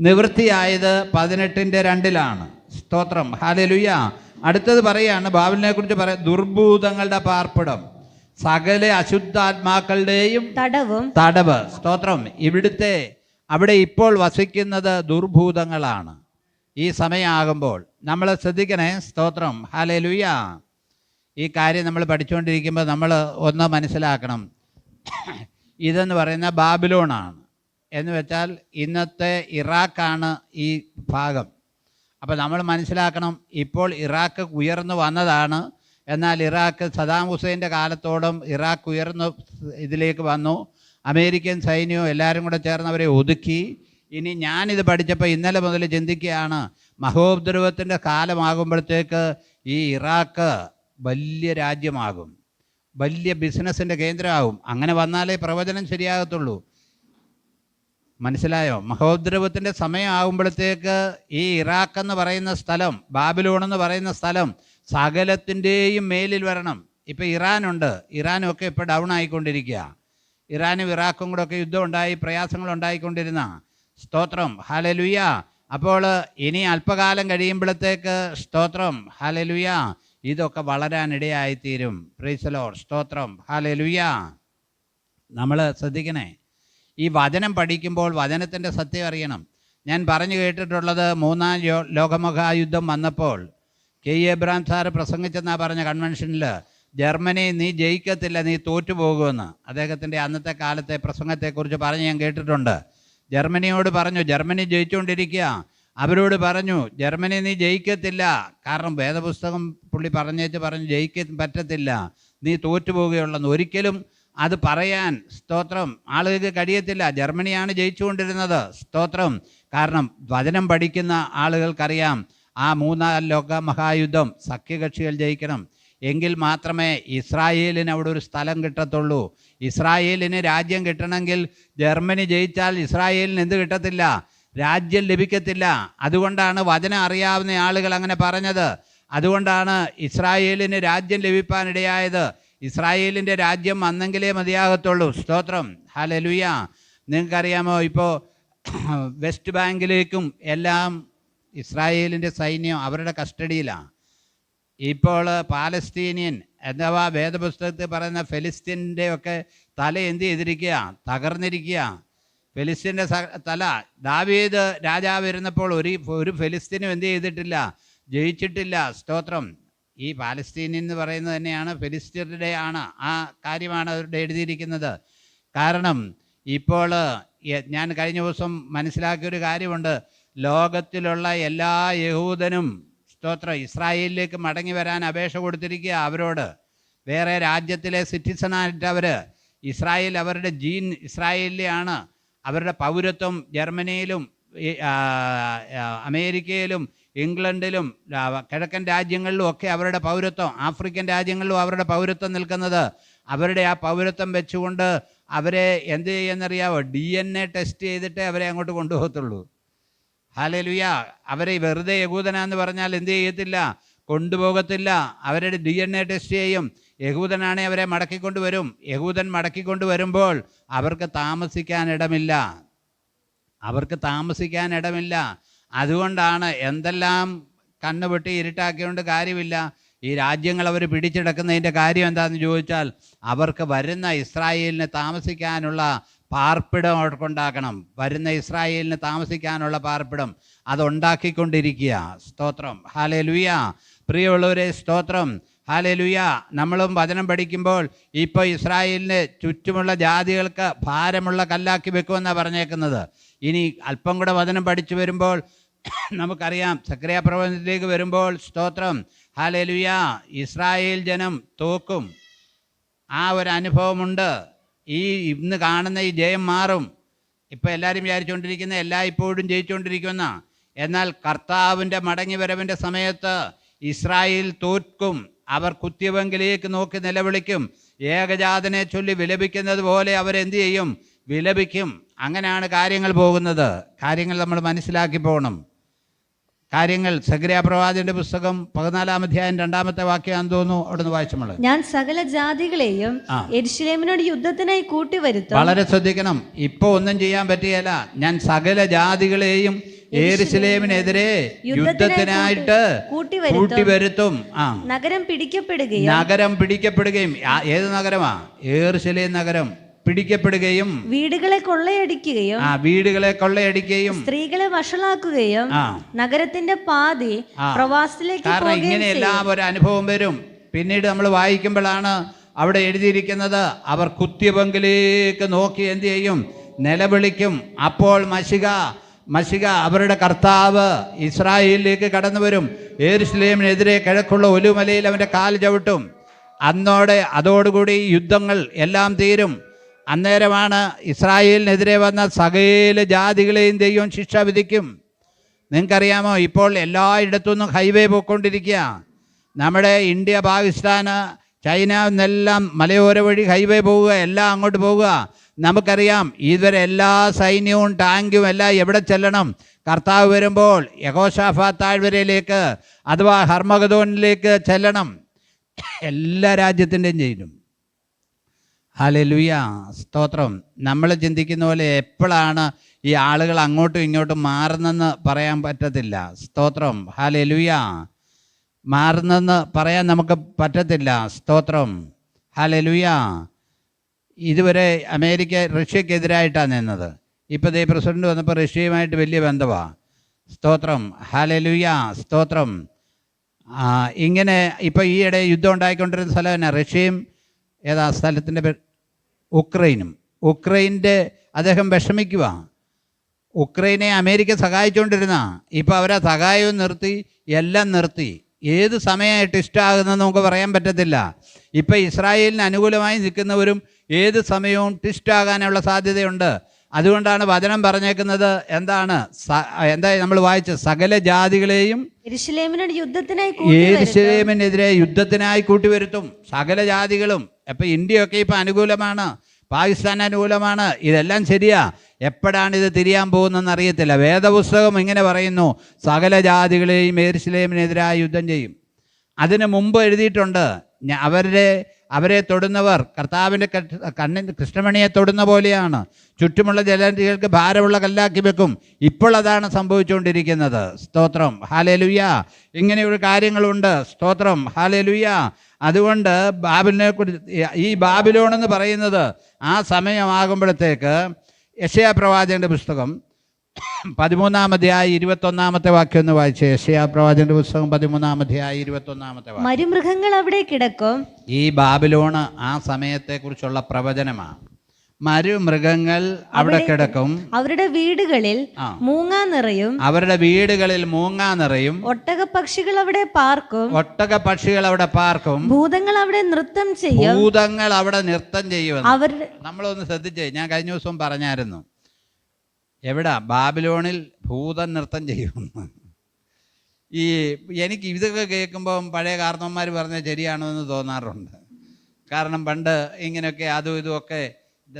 നിവൃത്തിയായത് 18:2 സ്തോത്രം, ഹല്ലേലൂയ. അടുത്തത് പറയാണ്, ബാബിലിനെ കുറിച്ച് പറയാം, ദുർഭൂതങ്ങളുടെ പാർപ്പിടം, സകല അശുദ്ധാത്മാക്കളുടെയും തടവ്. സ്തോത്രം. അവിടെ ഇപ്പോൾ വസിക്കുന്നത് ദുർഭൂതങ്ങളാണ്. ഈ സമയമാകുമ്പോൾ നമ്മൾ ശ്രദ്ധിക്കണേ. സ്തോത്രം. ഹല്ലേലൂയ. ഈ കാര്യം നമ്മൾ പഠിച്ചുകൊണ്ടിരിക്കുമ്പോൾ നമ്മൾ ഒന്ന് മനസ്സിലാക്കണം. ഇതെന്ന് പറയുന്ന ബാബിലോണാണ്. എന്ന് വെച്ചാൽ ഇന്നത്തെ ഇറാഖാണ് ഈ ഭാഗം. അപ്പോൾ നമ്മൾ മനസ്സിലാക്കണം, ഇപ്പോൾ ഇറാഖ് ഉയർന്നു വന്നതാണ്. എന്നാൽ ഇറാഖ് സദാം ഹുസൈൻ്റെ കാലത്തോളം ഇറാഖ് ഉയർന്നു ഇതിലേക്ക് വന്നു. അമേരിക്കൻ സൈന്യവും എല്ലാവരും കൂടെ ചേർന്നവരെ ഒതുക്കി. ഇനി ഞാനിത് പഠിച്ചപ്പോൾ ഇന്നലെ മുതൽ ചിന്തിക്കുകയാണ്, മഹോപദ്രവത്തിൻ്റെ കാലമാകുമ്പോഴത്തേക്ക് ഈ ഇറാഖ് വലിയ രാജ്യമാകും, വലിയ ബിസിനസ്സിൻ്റെ കേന്ദ്രമാകും. അങ്ങനെ വന്നാലേ പ്രവചനം ശരിയാകത്തുള്ളൂ. മനസ്സിലായോ? മഹോദ്രവത്തിൻ്റെ സമയമാകുമ്പോഴത്തേക്ക് ഈ ഇറാഖ് എന്ന് പറയുന്ന സ്ഥലം, ബാബിലോൺ എന്ന് പറയുന്ന സ്ഥലം സകലത്തിൻ്റെയും മേലിൽ വരണം. ഇപ്പോൾ ഇറാനുണ്ട്, ഇറാനുമൊക്കെ ഇപ്പോൾ ഡൗൺ ആയിക്കൊണ്ടിരിക്കുക. ഇറാനും ഇറാഖും കൂടെ ഒക്കെ യുദ്ധം ഉണ്ടായി, പ്രയാസങ്ങൾ ഉണ്ടായിക്കൊണ്ടിരുന്ന. സ്തോത്രം. ഹല്ലേലൂയ. അപ്പോൾ ഇനി അല്പകാലം കഴിയുമ്പോഴത്തേക്ക് സ്തോത്രം ഹല്ലേലൂയ ഇതൊക്കെ വളരാനിടയായിത്തീരും. Praise the Lord. സ്തോത്രം. ഹല്ലേലൂയ. നമ്മൾ ശ്രദ്ധിക്കണേ. ഈ വചനം പഠിക്കുമ്പോൾ വചനത്തിൻ്റെ സത്യം അറിയണം. ഞാൻ പറഞ്ഞു കേട്ടിട്ടുള്ളത്, മൂന്നാം ലോകമഹായുദ്ധം വന്നപ്പോൾ കെ എബ്രഹാം സാറ് പ്രസംഗിച്ചെന്നാണ് പറഞ്ഞ കൺവെൻഷനിൽ, ജർമ്മനി നീ ജയിക്കത്തില്ല, നീ തോറ്റുപോകുമെന്ന്. അദ്ദേഹത്തിൻ്റെ അന്നത്തെ കാലത്തെ പ്രസംഗത്തെക്കുറിച്ച് പറഞ്ഞ് ഞാൻ കേട്ടിട്ടുണ്ട്. ജർമ്മനിയോട് പറഞ്ഞു, ജർമ്മനി ജയിച്ചുകൊണ്ടിരിക്കുക, അവരോട് പറഞ്ഞു ജർമ്മനി നീ ജയിക്കത്തില്ല, കാരണം വേദപുസ്തകം പുള്ളി പറഞ്ഞു ജയിക്കാൻ പറ്റത്തില്ല, നീ തോറ്റുപോകുകയുള്ളെന്ന്. ഒരിക്കലും അത് പറയാൻ സ്തോത്രം ആളുകൾക്ക് കഴിയത്തില്ല. ജർമ്മനിയാണ് ജയിച്ചുകൊണ്ടിരുന്നത്. സ്തോത്രം. കാരണം വചനം പഠിക്കുന്ന ആളുകൾക്കറിയാം, ആ മൂന്നാം ലോക മഹായുദ്ധം സഖ്യകക്ഷികൾ ജയിക്കണം, എങ്കിൽ മാത്രമേ ഇസ്രായേലിന് അവിടെ ഒരു സ്ഥലം കിട്ടത്തുള്ളൂ. ഇസ്രായേലിന് രാജ്യം കിട്ടണമെങ്കിൽ ജർമ്മനി ജയിച്ചാൽ ഇസ്രായേലിന് എന്ത് കിട്ടത്തില്ല? രാജ്യം ലഭിക്കത്തില്ല. അതുകൊണ്ടാണ് വചനം അറിയാവുന്ന ആളുകൾ അങ്ങനെ പറഞ്ഞത്. അതുകൊണ്ടാണ് ഇസ്രായേലിന് രാജ്യം ലഭിക്കാനിടയായത്. ഇസ്രായേലിൻ്റെ രാജ്യം വന്നെങ്കിലേ മതിയാകത്തുള്ളൂ. സ്തോത്രം. ഹല്ലേലൂയ. നിങ്ങൾക്കറിയാമോ, ഇപ്പോൾ വെസ്റ്റ് ബാങ്കിലേക്കും എല്ലാം ഇസ്രായേലിൻ്റെ സൈന്യം അവരുടെ കസ്റ്റഡിയിലാണ്. ഇപ്പോൾ പാലസ്തീനിയൻ അഥവാ വേദപുസ്തകത്തിൽ പറയുന്ന ഫെലിസ്തീൻ്റെ ഒക്കെ തല എന്ത് ചെയ്തിരിക്കുക? തകർന്നിരിക്കുക. ഫെലിസ്തീൻ്റെ തല. ദാവീദ് രാജാവ് ഇരുന്നപ്പോൾ ഒരു ഫെലിസ്തീനും എന്ത് ചെയ്തിട്ടില്ല? ജയിച്ചിട്ടില്ല. സ്തോത്രം. ഈ പാലസ്തീനിയൻ എന്ന് പറയുന്നത് തന്നെയാണ് ഫെലിസ്തീനയുടെ ആണ്. ആ കാര്യമാണ് അവരുടെ എഴുതിയിരിക്കുന്നത്. കാരണം ഇപ്പോൾ ഞാൻ കഴിഞ്ഞ ദിവസം മനസ്സിലാക്കിയൊരു കാര്യമുണ്ട്. ലോകത്തിലുള്ള എല്ലാ യഹൂദനും സ്തോത്രം ഇസ്രായേലിലേക്ക് മടങ്ങി വരാൻ അപേക്ഷ കൊടുത്തിരിക്കുക. അവരോട് വേറെ രാജ്യത്തിലെ സിറ്റിസണായിട്ട് അവർ ഇസ്രായേൽ അവരുടെ ജീൻ ഇസ്രായേലിലാണ്. അവരുടെ പൗരത്വം ജർമ്മനിയിലും അമേരിക്കയിലും ഇംഗ്ലണ്ടിലും കിഴക്കൻ രാജ്യങ്ങളിലും ഒക്കെ അവരുടെ പൗരത്വം, ആഫ്രിക്കൻ രാജ്യങ്ങളിലും അവരുടെ പൗരത്വം നിൽക്കുന്നത്. അവരുടെ ആ പൗരത്വം വെച്ചുകൊണ്ട് അവരെ എന്ത് ചെയ്യുമെന്നറിയാവോ? DNA ടെസ്റ്റ് ചെയ്തിട്ടേ അവരെ അങ്ങോട്ട് കൊണ്ടുപോകത്തുള്ളൂ. ഹല്ലേലൂയ. അവരെ വെറുതെ യഹൂദനാന്ന് പറഞ്ഞാൽ എന്ത് ചെയ്യത്തില്ല? കൊണ്ടുപോകത്തില്ല. അവരുടെ DNA ടെസ്റ്റ് ചെയ്യും. യഹൂദനാണെ അവരെ മടക്കിക്കൊണ്ടുവരും. യഹൂദൻ മടക്കിക്കൊണ്ടുവരുമ്പോൾ അവർക്ക് താമസിക്കാൻ ഇടമില്ല. അതുകൊണ്ടാണ് എന്തെല്ലാം കണ്ണുപൊട്ടി ഇരുട്ടാക്കിക്കൊണ്ട് കാര്യമില്ല. ഈ രാജ്യങ്ങൾ അവർ പിടിച്ചെടുക്കുന്നതിൻ്റെ കാര്യം എന്താണെന്ന് ചോദിച്ചാൽ, അവർക്ക് വരുന്ന ഇസ്രായേലിന് താമസിക്കാനുള്ള പാർപ്പിടം അവർക്കുണ്ടാക്കണം. വരുന്ന ഇസ്രായേലിന് താമസിക്കാനുള്ള പാർപ്പിടം അതുണ്ടാക്കിക്കൊണ്ടിരിക്കുക. സ്തോത്രം. ഹല്ലേലൂയ. പ്രിയമുള്ളവരെ, സ്തോത്രം. ഹല്ലേലൂയ. നമ്മളും വചനം പഠിക്കുമ്പോൾ ഇപ്പോൾ ഇസ്രായേലിന് ചുറ്റുമുള്ള ജാതികൾക്ക് ഭാരമുള്ള കല്ലാക്കി വെക്കുമെന്നാണ് പറഞ്ഞേക്കുന്നത്. ഇനി അല്പം കൂടെ വചനം പഠിച്ചു വരുമ്പോൾ നമുക്കറിയാം, സക്കറിയ പ്രവചനത്തിലേക്ക് വരുമ്പോൾ സ്തോത്രം ഹല്ലേലൂയ, ഇസ്രായേൽ ജനം തോക്കും. ആ ഒരു അനുഭവമുണ്ട്. ഇന്ന് കാണുന്ന ഈ ജയം മാറും. ഇപ്പോൾ എല്ലാവരും വിചാരിച്ചുകൊണ്ടിരിക്കുന്ന ഇപ്പോഴും ജയിച്ചുകൊണ്ടിരിക്കുന്ന. എന്നാൽ കർത്താവിൻ്റെ മടങ്ങിവരവിൻ്റെ സമയത്ത് ഇസ്രായേൽ തോൽക്കും. അവർ കുത്തിയവെങ്കിലേക്ക് നോക്കി നിലവിളിക്കും. ഏകജാതനെ ചൊല്ലി വിലപിക്കുന്നത് പോലെ അവരെന്ത് ചെയ്യും? വിലപിക്കും. അങ്ങനെയാണ് കാര്യങ്ങൾ പോകുന്നത്. കാര്യങ്ങൾ നമ്മൾ മനസ്സിലാക്കി പോകണം. കാര്യങ്ങൾ സക്കറിയ പ്രവാചകന്റെ പുസ്തകം 14-ാം അധ്യായം 2-ാമത്തെ വാക്യം തോന്നുന്നു. അവിടെ നിന്ന് വായിച്ചോളൂ. ഞാൻ സകല ജാതികളെയും യെരൂശലേമിനോട് യുദ്ധത്തിനായി കൂട്ടിവരുത്തും. വളരെ ശ്രദ്ധിക്കണം. ഇപ്പൊ ഒന്നും ചെയ്യാൻ പറ്റുകയില്ല. ഞാൻ സകല ജാതികളെയും യെരൂശലേമിനെതിരെ യുദ്ധത്തിനായിട്ട് കൂട്ടിവരുത്തും. നഗരം പിടിക്കപ്പെടുകയും. ഏത് നഗരമാ? യെരൂശലേം നഗരം പിടിക്കപ്പെടുകയും വീടുകളെ കൊള്ളയടിക്കുകയും വീടുകളെ കൊള്ളയടിക്കുകയും സ്ത്രീകളെ വഷളാക്കുകയും നഗരത്തിന്റെ പാതി പ്രവാസത്തിലേക്ക് കാരണം ഇങ്ങനെയെല്ലാം ഒരു അനുഭവം വരും. പിന്നീട് നമ്മൾ വായിക്കുമ്പോഴാണ് അവിടെ എഴുതിയിരിക്കുന്നത്, അവർ കുത്തിയപങ്കിലേക്ക് നോക്കി എന്ത് ചെയ്യും? നിലവിളിക്കും. അപ്പോൾ മശിക അവരുടെ കർത്താവ് ഇസ്രായേലിലേക്ക് കടന്നു വരും. യെരൂശലേമിനെതിരെ കിഴക്കുള്ള ഒലിവുമലയിൽ അവൻ്റെ കാൽ ചവിട്ടും. അതോടുകൂടി യുദ്ധങ്ങൾ എല്ലാം തീരും. അന്നേരമാണ് ഇസ്രായേലിനെതിരെ വന്ന സകല ജാതികളെയും ദൈവം ശിക്ഷ വിധിക്കും. നിങ്ങൾക്കറിയാമോ, ഇപ്പോൾ എല്ലായിടത്തുനിന്നും ഹൈവേ പോയിക്കൊണ്ടിരിക്കുക. നമ്മുടെ ഇന്ത്യ, പാകിസ്ഥാന്, ചൈന എന്നെല്ലാം മലയോര വഴി ഹൈവേ പോവുക, എല്ലാം അങ്ങോട്ട് പോവുക. നമുക്കറിയാം ഇതുവരെ എല്ലാ സൈന്യവും ടാങ്കും എല്ലാം എവിടെ ചെല്ലണം? കർത്താവ് വരുമ്പോൾ യഹോശാഫാത്ത് താഴ്വരയിലേക്ക് അഥവാ ഹർമഗദോനിലേക്ക് ചെല്ലണം. എല്ലാ രാജ്യത്തിൻ്റെയും ചെയ്യും. ഹല്ലേലൂയ, സ്തോത്രം. നമ്മൾ ചിന്തിക്കുന്ന പോലെ എപ്പോഴാണ് ഈ ആളുകൾ അങ്ങോട്ടും ഇങ്ങോട്ടും മാറുന്നെന്ന് പറയാൻ പറ്റത്തില്ല. സ്തോത്രം, ഹല്ലേലൂയ. മാറുന്നെന്ന് പറയാൻ നമുക്ക് പറ്റത്തില്ല. സ്തോത്രം, ഹല്ലേലൂയ. ഇതുവരെ അമേരിക്ക റഷ്യക്കെതിരായിട്ടാണ് നിന്നത്. ഇപ്പോൾ ദേ പ്രസിഡന്റ് വന്നപ്പോൾ റഷ്യയുമായിട്ട് വലിയ ബന്ധമാണ്. സ്തോത്രം, ഹല്ലേലൂയ, സ്തോത്രം. ഇങ്ങനെ ഇപ്പോൾ ഈയിടെ യുദ്ധം ഉണ്ടായിക്കൊണ്ടിരുന്ന സ്ഥലം തന്നെ റഷ്യയും ഏതാ സ്ഥലത്തിൻ്റെ പേര്? ഉക്രൈൻ്റെ അദ്ദേഹം വിഷമിക്കുക. ഉക്രൈനെ അമേരിക്ക സഹായിച്ചുകൊണ്ടിരുന്ന, ഇപ്പോൾ അവരെ സഹായവും നിർത്തി, എല്ലാം നിർത്തി. ഏത് സമയമായിട്ട് ഇഷ്ടമാകുന്നതെന്ന് നമുക്ക് പറയാൻ പറ്റത്തില്ല. ഇപ്പം ഇസ്രായേലിന് അനുകൂലമായി നിൽക്കുന്നവരും ഏത് സമയവും ടിസ്റ്റാകാനുള്ള സാധ്യതയുണ്ട്. അതുകൊണ്ടാണ് വചനം പറഞ്ഞേക്കുന്നത് എന്താ നമ്മൾ വായിച്ചത്? സകല ജാതികളെയും യെരൂശലേമിനെതിരെ യുദ്ധത്തിനായി കൂട്ടിവരുത്തും. സകല ജാതികളും. അപ്പം ഇന്ത്യയൊക്കെ ഇപ്പം അനുകൂലമാണ്, പാകിസ്ഥാൻ അനുകൂലമാണ്. ഇതെല്ലാം ശരിയാ. എപ്പോഴാണ് ഇത് തിരിയാൻ പോകുന്നതെന്ന് അറിയത്തില്ല. വേദപുസ്തകം ഇങ്ങനെ പറയുന്നു, സകല ജാതികളെയും യെരൂശലേമിനെതിരായി യുദ്ധം ചെയ്യും. അതിന് മുമ്പ് എഴുതിയിട്ടുണ്ട്, അവരെ തൊടുന്നവർ കർത്താവിൻ്റെ കൃഷ്ണമണിയെ തൊടുന്ന പോലെയാണ്, ചുറ്റുമുള്ള ജനതകൾക്ക് ഭാരമുള്ള കല്ലാക്കി വെക്കും. ഇപ്പോൾ അതാണ് സംഭവിച്ചുകൊണ്ടിരിക്കുന്നത്. സ്തോത്രം, ഹല്ലേലൂയ. ഇങ്ങനെയൊരു കാര്യങ്ങളുണ്ട്. സ്തോത്രം, ഹല്ലേലൂയ. അതുകൊണ്ട് ഈ ബാബിലോൺ എന്ന് പറയുന്നത് ആ സമയമാകുമ്പോഴത്തേക്ക് യെശയ്യാ പ്രവാചകന്റെ പുസ്തകം 13-ാം അധ്യായം 21-ാമത്തെ വാക്യം ഒന്ന് വായിച്ചേ. യെശയ്യാ പ്രവാചകന്റെ പുസ്തകം 13-ാം അധ്യായം 21-ാമത്തെ വാക്യം. മരുമൃഗങ്ങൾ അവിടെ കിടക്കും. ഈ ബാബിലോണ് ആ സമയത്തെ കുറിച്ചുള്ള പ്രവചനമാണ്. മരുമൃഗങ്ങൾ അവിടെ കിടക്കും. അവരുടെ വീടുകളിൽ മൂങ്ങാ നിറയും. ഒട്ടകപക്ഷികൾ അവിടെ പാർക്കും. ഭൂതങ്ങൾ അവിടെ നൃത്തം ചെയ്യും. നമ്മളൊന്ന് ശ്രദ്ധിച്ചേ. ഞാൻ കഴിഞ്ഞ ദിവസം പറഞ്ഞായിരുന്നു, എവിടാ ബാബിലോണിൽ ഭൂതം നൃത്തം ചെയ്യുമെന്ന്. എനിക്ക് ഇതൊക്കെ കേൾക്കുമ്പം പഴയ കാരണവന്മാർ പറഞ്ഞത് ശരിയാണോ എന്ന് തോന്നാറുണ്ട്. കാരണം പണ്ട് ഇങ്ങനെയൊക്കെ അതും ഇതുമൊക്കെ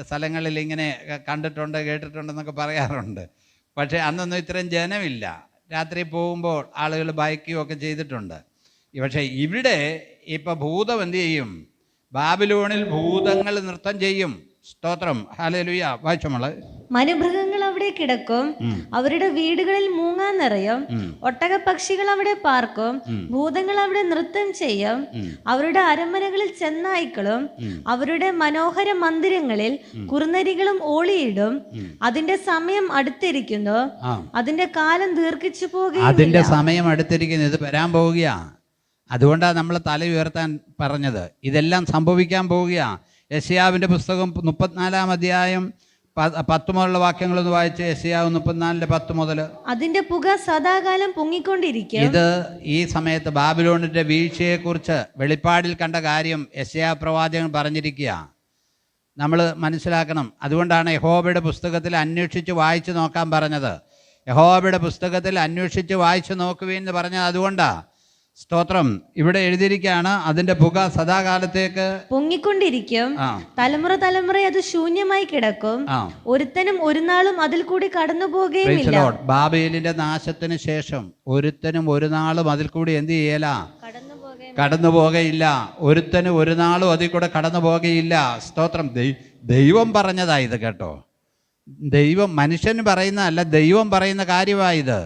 സ്ഥലങ്ങളിൽ ഇങ്ങനെ കണ്ടിട്ടുണ്ട്, കേട്ടിട്ടുണ്ടെന്നൊക്കെ പറയാറുണ്ട്. പക്ഷേ അന്നൊന്നും ഇത്രയും ജനമില്ല. രാത്രി പോകുമ്പോൾ ആളുകൾ ബൈക്കും ഒക്കെ ചെയ്തിട്ടുണ്ട്. പക്ഷേ ഇവിടെ ഇപ്പം ഭൂതം എന്ത് ചെയ്യും? ബാബിലോണിൽ ഭൂതങ്ങൾ നൃത്തം ചെയ്യും. സ്തോത്രം, ഹല്ലേലൂയ. വായിച്ചോള്. മനുമൃഗങ്ങൾ അവിടെ കിടക്കും. അവരുടെ വീടുകളിൽ മൂങ്ങാ നിറയും. ഒട്ടകപക്ഷികൾ അവിടെ പാർക്കും. ഭൂതങ്ങൾ അവിടെ നൃത്തം ചെയ്യും. അവരുടെ അരമനകളിൽ ചെന്നായ്ക്കളും അവരുടെ മനോഹര മന്ദിരങ്ങളിൽ കുറുനരികളും ഓളിയിടും. അതിന്റെ സമയം അടുത്തിരിക്കുന്നു, അതിന്റെ കാലം ദീർഘിച്ചു പോകുകയും. അതിന്റെ സമയം അടുത്തിരിക്കുന്നു, ഇത് വരാൻ പോവുകയാ. അതുകൊണ്ടാണ് നമ്മൾ തല ഉയർത്താൻ പറഞ്ഞത്. ഇതെല്ലാം സംഭവിക്കാൻ പോവുകയാ. യെശയ്യാവിൻ്റെ പുസ്തകം 34-ാം അധ്യായം 10 മുതലുള്ള വാക്യങ്ങളൊന്ന് വായിച്ച്. യെശയ്യാവ് 34:10 മുതൽ. അതിന്റെ പുക സദാകാലം പൊങ്ങിക്കൊണ്ടിരിക്കും. ഇത് ഈ സമയത്ത് ബാബിലോണിന്റെ വീഴ്ചയെക്കുറിച്ച് വെളിപ്പാടിൽ കണ്ട കാര്യം യെശയ്യാ പ്രവാചകൻ പറഞ്ഞിരിക്കുക. നമ്മൾ മനസ്സിലാക്കണം. അതുകൊണ്ടാണ് യഹോവയുടെ പുസ്തകത്തിൽ അന്വേഷിച്ച് വായിച്ചു നോക്കാൻ പറഞ്ഞത്. യഹോവയുടെ പുസ്തകത്തിൽ അന്വേഷിച്ച് വായിച്ചു നോക്കുവീൻ എന്ന് പറഞ്ഞത് അതുകൊണ്ടാണ്. സ്തോത്രം. ഇവിടെ എഴുതിയിരിക്കുകയാണ്, അതിന്റെ പുക സദാകാലത്തേക്ക് പൊങ്ങിക്കൊണ്ടിരിക്കും. തലമുറ തലമുറ അത് ശൂന്യമായി കിടക്കും. ഒരുത്തനും ഒരു നാളും അതിൽ കൂടി കടന്നു പോകുകയില്ല. ബാബേലിന്റെ നാശത്തിന് ശേഷം ഒരുത്തനും ഒരു നാളും അതിൽ കൂടി എന്ത് ചെയ്യല? കടന്നു പോകുകയില്ല. ഒരുത്തനും ഒരു നാളും അതിൽ കൂടെ കടന്നു പോകുകയില്ല. സ്തോത്രം. ദൈവം പറഞ്ഞതാ ഇത്, കേട്ടോ. ദൈവം, മനുഷ്യന് പറയുന്നതല്ല, ദൈവം പറയുന്ന കാര്യമായത്.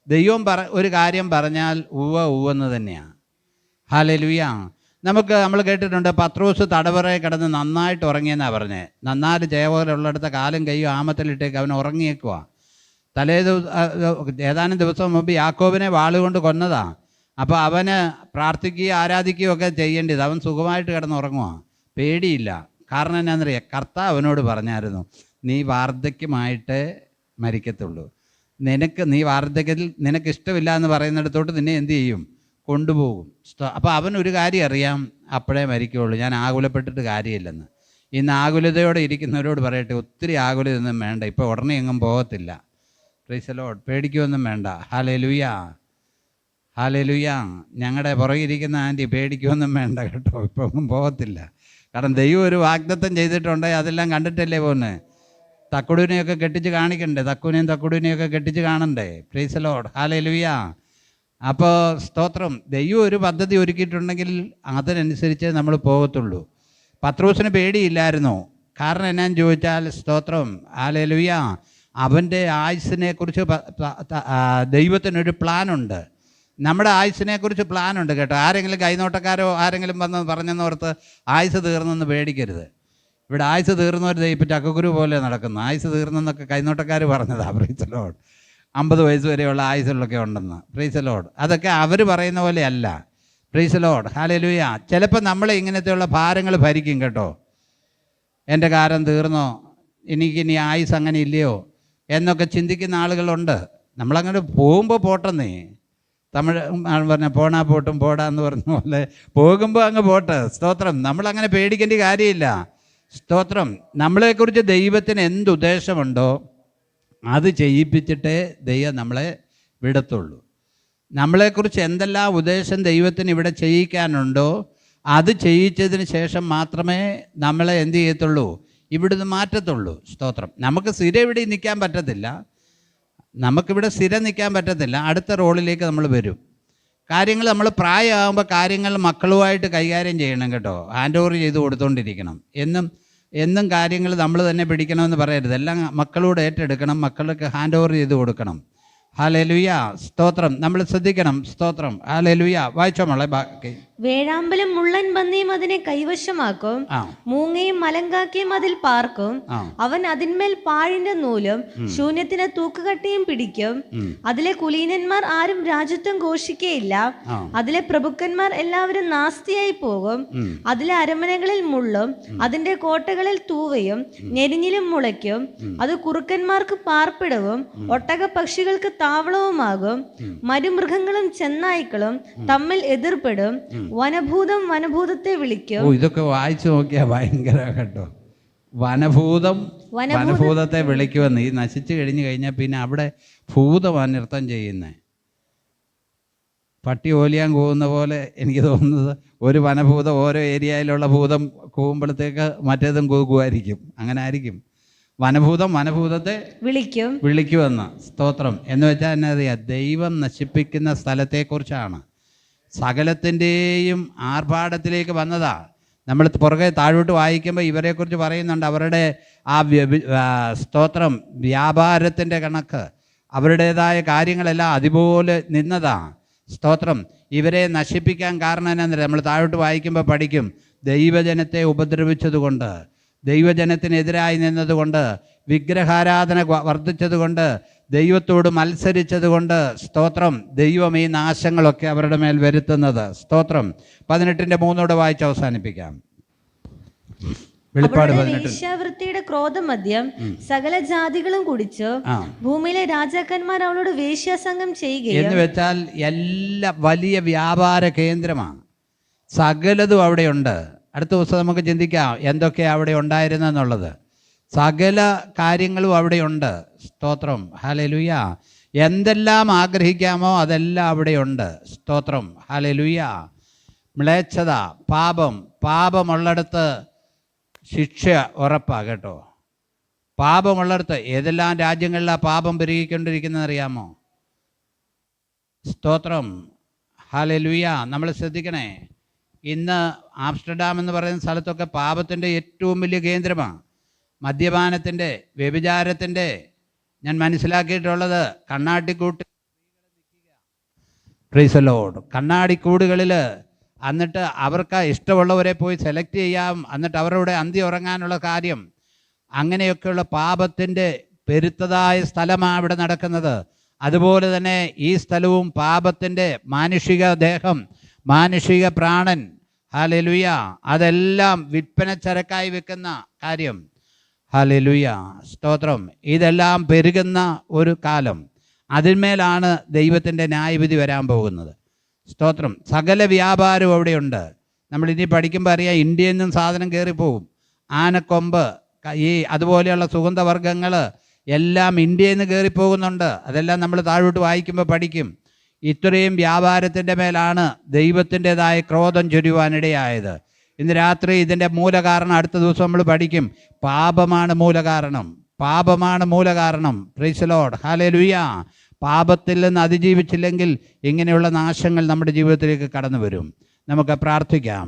ദൈവം ഒരു കാര്യം പറഞ്ഞാൽ ഉവ്വ ഉവ്വെന്ന് തന്നെയാണ്. ഹല്ലേലൂയ. നമ്മൾ കേട്ടിട്ടുണ്ട് പത്രോസ് തടവറയിൽ കിടന്ന് നന്നായിട്ട് ഉറങ്ങിയെന്നാണ് പറഞ്ഞത്. നന്നായിട്ട് ജയപോലുള്ളിടത്ത് കാലും കൈയും ആമത്തിലിട്ടേക്ക് അവൻ ഉറങ്ങിയേക്കുക. ഏതാനും ദിവസം മുമ്പ് യാക്കോബിനെ വാളുകൊണ്ട് കൊന്നതാ. അപ്പോൾ അവന് പ്രാർത്ഥിക്കുകയും ആരാധിക്കുകയും ഒക്കെ ചെയ്യേണ്ടത്. അവൻ സുഖമായിട്ട് കിടന്നുറങ്ങുക, പേടിയില്ല. കാരണം എന്നാന്നറിയാം, കർത്താവ് അവനോട് പറഞ്ഞായിരുന്നു, നീ വാർദ്ധക്യമായിട്ട് മരിക്കത്തുള്ളൂ. നീ വാർദ്ധക്യത്തിൽ നിനക്ക് ഇഷ്ടമില്ല എന്ന് പറയുന്നിടത്തോട്ട് നിന്നെ എന്ത് ചെയ്യും? കൊണ്ടുപോകും. അപ്പോൾ അവനൊരു കാര്യം അറിയാം, അപ്പോഴേ മരിക്കുകയുള്ളൂ, ഞാൻ ആകുലപ്പെട്ടിട്ട് കാര്യമില്ലെന്ന്. ഇന്ന് ആകുലതയോടെ ഇരിക്കുന്നവരോട് പറയട്ടെ, ഒത്തിരി ആകുലതൊന്നും വേണ്ട, ഇപ്പോൾ ഉടനെ എങ്ങും പോകത്തില്ല. Price the Lord. പേടിക്കുകയൊന്നും വേണ്ട. Hallelujah, hallelujah. ഞങ്ങളുടെ പുറകിരിക്കുന്ന ആൻറ്റി പേടിക്കുകയൊന്നും വേണ്ട കേട്ടോ, ഇപ്പോൾ ഒന്നും പോകത്തില്ല. കാരണം ദൈവം ഒരു വാഗ്ദത്തം ചെയ്തിട്ടുണ്ട്, അതെല്ലാം കണ്ടിട്ടല്ലേ പോകുന്നത്. തക്കുടൂനെയൊക്കെ കെട്ടിച്ച് കാണിക്കണ്ടേ, തക്കുടൂനെയൊക്കെ കെട്ടിച്ച് കാണണ്ടേ. Price the Lord, hallelujah. അപ്പോൾ സ്തോത്രം, ദൈവം ഒരു പദ്ധതി ഒരുക്കിയിട്ടുണ്ടെങ്കിൽ അതിനനുസരിച്ച് നമ്മൾ പോകത്തുള്ളൂ. പത്രോസിന് പേടിയില്ലായിരുന്നു. കാരണം എന്നാന്ന് ചോദിച്ചാൽ, സ്തോത്രം, ഹല്ലേലൂയ, അവൻ്റെ ആയുസ്സിനെക്കുറിച്ച് ദൈവത്തിനൊരു പ്ലാനുണ്ട്. നമ്മുടെ ആയുസ്സിനെക്കുറിച്ച് പ്ലാനുണ്ട് കേട്ടോ. ആരെങ്കിലും കൈനോട്ടക്കാരോ ആരെങ്കിലും വന്ന് പറഞ്ഞെന്നോർത്ത് ആയുസ് തീർന്നെന്ന് പേടിക്കരുത്. ഇവിടെ ആയുസ് തീർന്നവർ ഇപ്പം ചക്കക്കുരു പോലെ നടക്കുന്നു. ആയുസ് തീർന്നെന്നൊക്കെ കൈനോട്ടക്കാർ പറഞ്ഞതാണ്. Price the Lord. 50 വയസ്സ് വരെയുള്ള ആയുസുകളൊക്കെ ഉണ്ടെന്ന്. Price the Lord. അതൊക്കെ അവർ പറയുന്ന പോലെ അല്ല. Price the Lord, hallelujah. ചിലപ്പോൾ നമ്മളെ ഇങ്ങനത്തെയുള്ള ഭാരങ്ങൾ ഭരിക്കും കേട്ടോ. എൻ്റെ കാലം തീർന്നോ, എനിക്കിനി ആയുസ് അങ്ങനെ ഇല്ലയോ എന്നൊക്കെ ചിന്തിക്കുന്ന ആളുകളുണ്ട്. നമ്മളങ്ങനെ പോകുമ്പോൾ പോട്ടെന്നേ. തമിഴ് പറഞ്ഞ പോണാ പോട്ടും പോടാന്ന് പറഞ്ഞ പോലെ പോകുമ്പോൾ അങ്ങ് പോട്ടെ. സ്തോത്രം. നമ്മളങ്ങനെ പേടിക്കേണ്ട കാര്യമില്ല. സ്തോത്രം. നമ്മളെക്കുറിച്ച് ദൈവത്തിന് എന്തുദ്ദേശമുണ്ടോ അത് ചെയ്യിപ്പിച്ചിട്ടേ ദൈവം നമ്മളെ വിടത്തുള്ളൂ. നമ്മളെക്കുറിച്ച് എന്തെല്ലാം ഉദ്ദേശം ദൈവത്തിന് ഇവിടെ ചെയ്യിക്കാനുണ്ടോ അത് ചെയ്യിച്ചതിന് ശേഷം മാത്രമേ നമ്മളെ എന്ത് ചെയ്യത്തുള്ളൂ, ഇവിടുന്ന് മാറ്റത്തുള്ളൂ. സ്തോത്രം. നമുക്ക് സ്ഥിരം ഇവിടെ നിൽക്കാൻ പറ്റത്തില്ല. നമുക്കിവിടെ സ്ഥിരം നിൽക്കാൻ പറ്റത്തില്ല. അടുത്ത റോളിലേക്ക് നമ്മൾ വരും. കാര്യങ്ങൾ നമ്മൾ പ്രായമാകുമ്പോൾ കാര്യങ്ങൾ മക്കളുമായിട്ട് കൈകാര്യം ചെയ്യണം കേട്ടോ. ഹാൻഡ് ഓവർ ചെയ്ത് കൊടുത്തുകൊണ്ടിരിക്കണം. എന്നും കാര്യങ്ങൾ നമ്മൾ തന്നെ പിടിക്കണമെന്ന് പറയരുത്. എല്ലാം മക്കളോട് ഏറ്റെടുക്കണം, മക്കൾക്ക് ഹാൻഡ് ഓവർ ചെയ്ത് കൊടുക്കണം. ഹല്ലേലൂയ, സ്തോത്രം. നമ്മൾ ശ്രദ്ധിക്കണം. സ്തോത്രം, ഹല്ലേലൂയ. വായിച്ചോ മോളെ ബാക്കി. വേഴാമ്പലും മുള്ളൻ പന്നിയും അതിനെ കൈവശമാക്കും, മൂങ്ങയും മലങ്കാക്കയും അതിൽ പാർക്കും. അവൻ അതിന്മേൽ പാഴിന്റെ നൂലും ശൂന്യത്തിന് തൂക്കുകട്ടിയും പിടിക്കും. അതിലെ കുലീനന്മാർ ആരും രാജത്വം ഘോഷിക്കയില്ല. അതിലെ പ്രഭുക്കന്മാർ എല്ലാവരും നാസ്തിയായി പോകും. അതിലെ അരമനകളിൽ മുള്ളും അതിന്റെ കോട്ടകളിൽ തൂവയും ഞെരിഞ്ഞിലും മുളയ്ക്കും. അത് കുറുക്കന്മാർക്ക് പാർപ്പിടവും ഒട്ടക പക്ഷികൾക്ക് താവളവുമാകും. മരുമൃഗങ്ങളും ചെന്നായ്ക്കളും തമ്മിൽ എതിർപ്പെടും. വനഭൂതം വനഭൂതത്തെ വിളിക്കും. ഇതൊക്കെ വായിച്ചു നോക്കിയാൽ ഭയങ്കര കേട്ടോ. വനഭൂതത്തെ വിളിക്കുമെന്ന്. ഈ നശിച്ചു കഴിഞ്ഞാൽ പിന്നെ അവിടെ ഭൂതമാണ് നൃത്തം ചെയ്യുന്നത്. പട്ടി ഓലിയാൻ കൂവുന്ന പോലെ എനിക്ക് തോന്നുന്നത് ഒരു വനഭൂതം ഓരോ ഏരിയയിലുള്ള ഭൂതം കൂവുമ്പോഴത്തേക്ക് മറ്റേതും കൂകുമായിരിക്കും. അങ്ങനെ ആയിരിക്കും. വനഭൂതത്തെ വിളിക്കുമെന്ന്. സ്തോത്രം. എന്ന് വെച്ചാൽ എന്നാ അറിയാം, ദൈവം നശിപ്പിക്കുന്ന സ്ഥലത്തെക്കുറിച്ചാണ്. സകലത്തിൻ്റെയും ആർഭാടത്തിലേക്ക് വന്നതാ. നമ്മൾ പുറകെ താഴോട്ട് വായിക്കുമ്പോൾ ഇവരെക്കുറിച്ച് പറയുന്നുണ്ട്. അവരുടെ സ്തോത്രം വ്യാപാരത്തിൻ്റെ കണക്ക്, അവരുടേതായ കാര്യങ്ങളെല്ലാം അതുപോലെ നിന്നതാ. സ്തോത്രം. ഇവരെ നശിപ്പിക്കാൻ കാരണം എന്നാ നമ്മൾ താഴോട്ട് വായിക്കുമ്പോൾ പഠിക്കും. ദൈവജനത്തെ ഉപദ്രവിച്ചതുകൊണ്ട്, ദൈവജനത്തിനെതിരായി നിന്നതുകൊണ്ട്, വിഗ്രഹാരാധന വർദ്ധിച്ചതുകൊണ്ട്, ദൈവത്തോട് മത്സരിച്ചതുകൊണ്ട്, സ്തോത്രം, ദൈവം ഈ നാശങ്ങളൊക്കെ അവരുടെ മേൽ വരുത്തുന്നത്. സ്തോത്രം. 18:3 വായിച്ച് അവസാനിപ്പിക്കാം. വെളിപ്പാട് 18. വൃത്തിയുടെ ക്രോധമദ്യം സകല ജാതികളും കുടിച്ചു. ഭൂമിയിലെ രാജാക്കന്മാർ അവളോട് വേശ്യാസംഗം ചെയ്യുകയും. എന്ന് വെച്ചാൽ എല്ലാ വലിയ വ്യാപാര കേന്ദ്രമാണ്. സകലതും അവിടെയുണ്ട്. അടുത്ത ദിവസം നമുക്ക് ചിന്തിക്കാം എന്തൊക്കെയാണ് അവിടെ ഉണ്ടായിരുന്നെന്നുള്ളത്. സകല കാര്യങ്ങളും അവിടെയുണ്ട്. സ്തോത്രം, ഹല്ലേലൂയ. എന്തെല്ലാം ആഗ്രഹിക്കാമോ അതെല്ലാം അവിടെയുണ്ട്. സ്തോത്രം, ഹല്ലേലൂയ. മ്ലേച്ഛത, പാപമുള്ളിടത്ത് ശിക്ഷ ഉറപ്പാണ് കേട്ടോ. പാപമുള്ളിടത്ത് ഏതെല്ലാം രാജ്യങ്ങളിലാണ് പാപം പെരുകിക്കൊണ്ടിരിക്കുന്നതെന്നറിയാമോ? സ്തോത്രം, ഹല്ലേലൂയ. നമ്മൾ ശ്രദ്ധിക്കണേ. ഇന്ന് ആംസ്റ്റർഡാം എന്ന് പറയുന്ന സ്ഥലത്തൊക്കെ പാപത്തിൻ്റെ ഏറ്റവും വലിയ കേന്ദ്രമാണ്. മദ്യപാനത്തിൻ്റെ, വ്യഭിചാരത്തിൻ്റെ. ഞാൻ മനസ്സിലാക്കിയിട്ടുള്ളത് കണ്ണാടിക്കൂട്ട്, പ്രൈസ് ദി ലോർഡ്, കണ്ണാടിക്കൂടുകളിൽ എന്നിട്ട് അവർക്ക് ഇഷ്ടമുള്ളവരെ പോയി സെലക്ട് ചെയ്യാം, എന്നിട്ട് അവരുടെ അന്തി ഉറങ്ങാനുള്ള കാര്യം, അങ്ങനെയൊക്കെയുള്ള പാപത്തിൻ്റെ പെരുത്തതായ സ്ഥലമാണ് ഇവിടെ നടക്കുന്നത്. അതുപോലെ തന്നെ ഈ സ്ഥലവും പാപത്തിൻ്റെ മാനുഷിക ദേഹം, മാനുഷിക പ്രാണൻ, ഹല്ലേലൂയ, അതെല്ലാം വിൽപ്പന ചരക്കായി വെക്കുന്ന കാര്യം. ഹല്ലേലൂയ, സ്തോത്രം. ഇതെല്ലാം പെരുകുന്ന ഒരു കാലം. അതിന്മേലാണ് ദൈവത്തിൻ്റെ ന്യായവിധി വരാൻ പോകുന്നത്. സ്തോത്രം. സകല വ്യാപാരവും അവിടെയുണ്ട്. നമ്മളിനി പഠിക്കുമ്പോൾ അറിയാം, ഇന്ത്യയിൽ നിന്നും സാധനം കയറിപ്പോകും. ആനക്കൊമ്പ്, ഈ അതുപോലെയുള്ള സുഗന്ധവർഗ്ഗങ്ങൾ എല്ലാം ഇന്ത്യയിൽ നിന്ന് കയറിപ്പോകുന്നുണ്ട്. അതെല്ലാം നമ്മൾ താഴോട്ട് വായിക്കുമ്പോൾ പഠിക്കും. ഇത്രയും വ്യാപാരത്തിൻ്റെ മേലാണ് ദൈവത്തിൻ്റെതായ ക്രോധം ചൊരിയുവാനിടയായത്. ഇന്ന് രാത്രി ഇതിൻ്റെ മൂലകാരണം അടുത്ത ദിവസം നമ്മൾ പഠിക്കും. പാപമാണ് മൂലകാരണം, പാപമാണ് മൂലകാരണം. Praise the Lord, hallelujah. പാപത്തിൽ നിന്ന് അതിജീവിച്ചില്ലെങ്കിൽ ഇങ്ങനെയുള്ള നാശങ്ങൾ നമ്മുടെ ജീവിതത്തിലേക്ക് കടന്നു വരും. നമുക്ക് പ്രാർത്ഥിക്കാം.